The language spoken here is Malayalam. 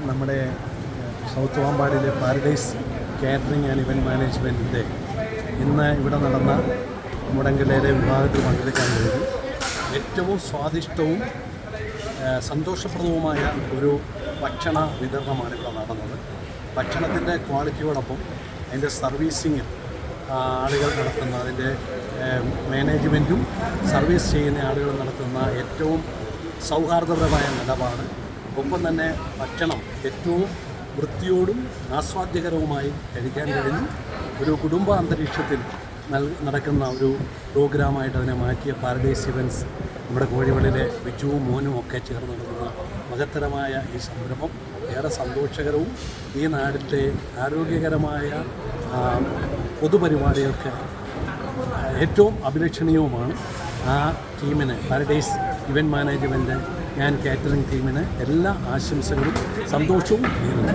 നമ്മുടെ സൗത്ത് വാമ്പാടിയിലെ പാരഡൈസ് കാറ്ററിംഗ് ആൻഡ് ഇവൻറ്റ് മാനേജ്മെൻറ്റിൻ്റെ ഇന്ന് ഇവിടെ നടന്ന മുടങ്കലയിലെ വിഭാഗത്തിൽ പങ്കെടുക്കാൻ കഴിഞ്ഞു. ഏറ്റവും സ്വാദിഷ്ടവും സന്തോഷപ്രദവുമായ ഒരു ഭക്ഷണ വിതരണമാണ് ഇവിടെ നടന്നത്. ഭക്ഷണത്തിൻ്റെ ക്വാളിറ്റിയോടൊപ്പം അതിൻ്റെ സർവീസിങ്ങിൽ ആളുകൾ നടത്തുന്ന അതിൻ്റെ മാനേജ്മെൻറ്റും സർവീസ് ചെയ്യുന്ന ആളുകൾ നടത്തുന്ന ഏറ്റവും സൗഹാർദ്ദപരമായ നിലപാട്, ഒപ്പം തന്നെ ഭക്ഷണം ഏറ്റവും വൃത്തിയോടും ആസ്വാദ്യകരവുമായി കഴിക്കാൻ കഴിഞ്ഞു. ഒരു കുടുംബ അന്തരീക്ഷത്തിൽ നടക്കുന്ന ഒരു പ്രോഗ്രാമായിട്ട് അതിനെ മാറ്റിയ പാരഡൈസ് ഇവൻറ്റ്സ് നമ്മുടെ കോഴിവള്ളിലെ ബിജുവും മോനും ഒക്കെ ചേർന്ന് നടത്തുന്ന മഹത്തരമായ ഈ സംരംഭം ഏറെ സന്തോഷകരവും ഈ നാടിൻ്റെ ആരോഗ്യകരമായ പൊതുപരിപാടികൾക്ക് ഏറ്റവും അഭിലഷണീയവുമാണ്. ആ ടീമിന്, paradise event management and catering ടീമിന് എല്ലാ ആശംസകളും സന്തോഷവും നേരുന്നു.